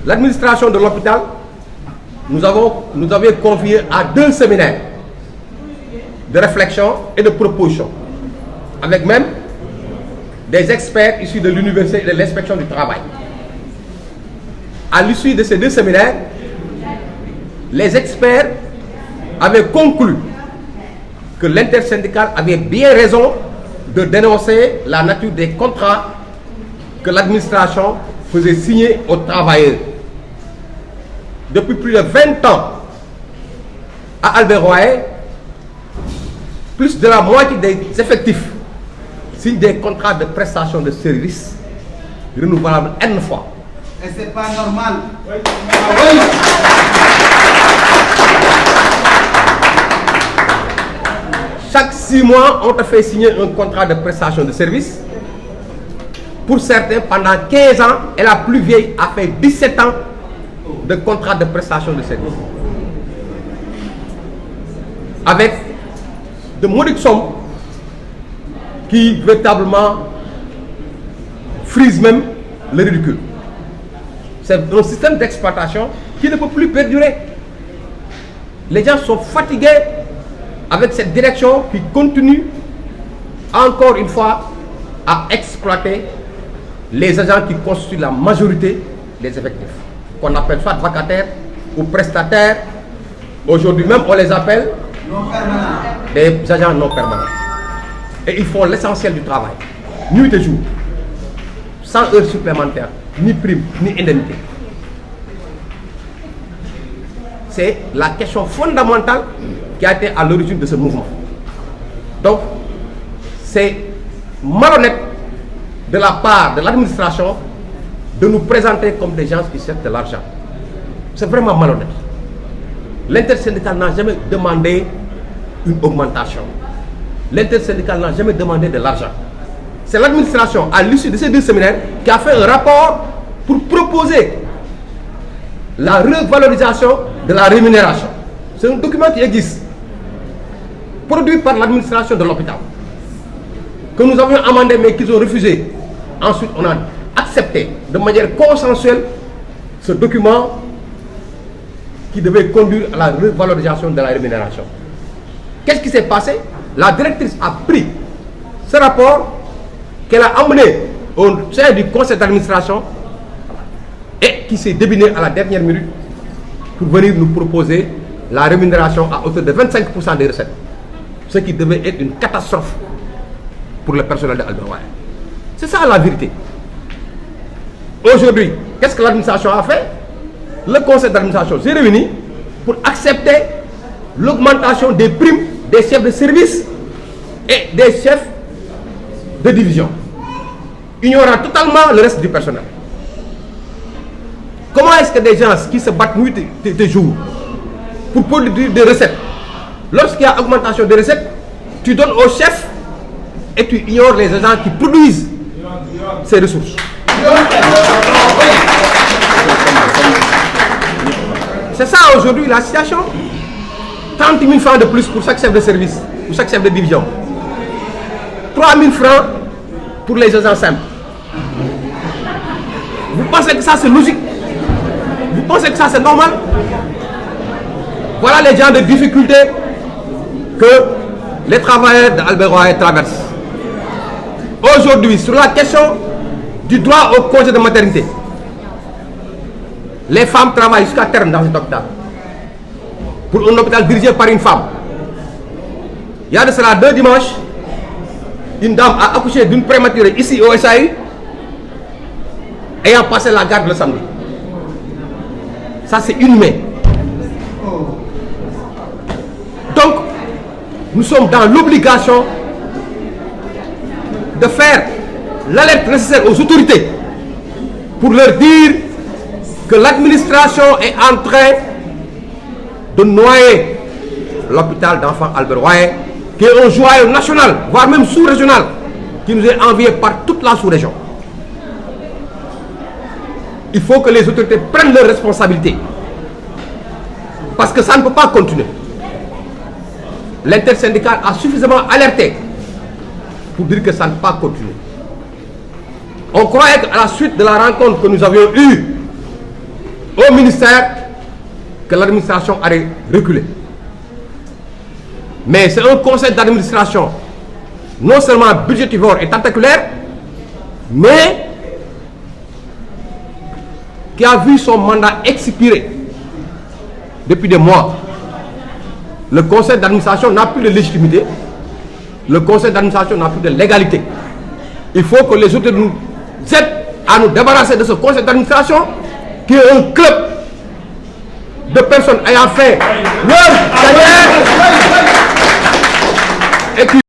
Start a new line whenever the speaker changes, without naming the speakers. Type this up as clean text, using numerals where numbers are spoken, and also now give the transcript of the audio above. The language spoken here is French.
l'administration de l'hôpital, nous avions convié à 2 séminaires de réflexion et de proposition, avec même des experts issus de l'université et de l'inspection du travail. À l'issue de ces 2 séminaires, les experts avaient conclu que l'intersyndicale avait bien raison de dénoncer la nature des contrats que l'administration faisait signer aux travailleurs. Depuis plus de 20 ans, à Albert-Royer, plus de la moitié des effectifs signent des contrats de prestation de services renouvelables N fois.
Et c'est pas normal.
Chaque 6 mois, on te fait signer un contrat de prestation de services. Pour certains, pendant 15 ans, et la plus vieille a fait 17 ans de contrat de prestation de services. Avec de modiques sommes qui véritablement frisent même le ridicule. C'est un système d'exploitation qui ne peut plus perdurer. Les gens sont fatigués avec cette direction qui continue encore une fois à exploiter les agents qui constituent la majorité des effectifs, qu'on appelle soit vacataires ou prestataires. Aujourd'hui même, on les appelle des agents non permanents. Et ils font l'essentiel du travail, nuit et jour, sans heures supplémentaires, ni primes, ni indemnités. C'est la question fondamentale qui a été à l'origine de ce mouvement. Donc, c'est malhonnête de la part de l'administration de nous présenter comme des gens qui cherchent de l'argent. C'est vraiment malhonnête. L'intersyndicale n'a jamais demandé une augmentation. L'intersyndicale n'a jamais demandé de l'argent. C'est l'administration, à l'issue de ces 2 séminaires, qui a fait un rapport pour proposer la revalorisation de la rémunération. C'est un document qui existe, produit par l'administration de l'hôpital, que nous avions amendé mais qu'ils ont refusé. Ensuite, on a accepté de manière consensuelle ce document qui devait conduire à la revalorisation de la rémunération. Qu'est-ce qui s'est passé? La directrice a pris ce rapport qu'elle a amené au sein du conseil d'administration et qui s'est débiné à la dernière minute pour venir nous proposer la rémunération à hauteur de 25% des recettes. Ce qui devait être une catastrophe pour le personnel de Albert-Royer. C'est ça la vérité. Aujourd'hui, qu'est-ce que l'administration a fait? Le conseil d'administration s'est réuni pour accepter l'augmentation des primes des chefs de service et des chefs de division, ignorant totalement le reste du personnel. Comment est-ce que des gens qui se battent nuit et jour pour produire des recettes, lorsqu'il y a augmentation des recettes, tu donnes aux chefs et tu ignores les agents qui produisent ces ressources? C'est ça aujourd'hui la situation. 30 000 francs de plus pour chaque chef de service ou chaque chef de division. 3 000 francs pour les agents simples. Vous pensez que ça c'est logique? Vous pensez que ça c'est normal? Voilà les gens de difficultés que les travailleurs d'Albert-Royer traversent. Aujourd'hui, sur la question du droit au congé de maternité, les femmes travaillent jusqu'à terme dans cet hôpital. Pour un hôpital dirigé par une femme. Il y a de cela 2 dimanches, une dame a accouché d'une prématurée ici au SAU, ayant passé la garde le samedi. Ça c'est inhumain. Donc, nous sommes dans l'obligation de faire l'alerte nécessaire aux autorités pour leur dire que l'administration est en train de noyer l'hôpital d'enfants Albert-Royer, qui est un joyau national, voire même sous-régional, qui nous est envié par toute la sous-région. Il faut que les autorités prennent leurs responsabilités. Parce que ça ne peut pas continuer. L'intersyndicale a suffisamment alerté pour dire que ça ne peut pas continuer. On croyait qu'à la suite de la rencontre que nous avions eue au ministère que l'administration a reculé. Mais c'est un conseil d'administration non seulement budgétivore et tentaculaire, mais qui a vu son mandat expirer depuis des mois. Le conseil d'administration n'a plus de légitimité, le conseil d'administration n'a plus de légalité. Il faut que les autres nous aident à nous débarrasser de ce conseil d'administration qui est un club de personnes ayant fait leur carrière et qui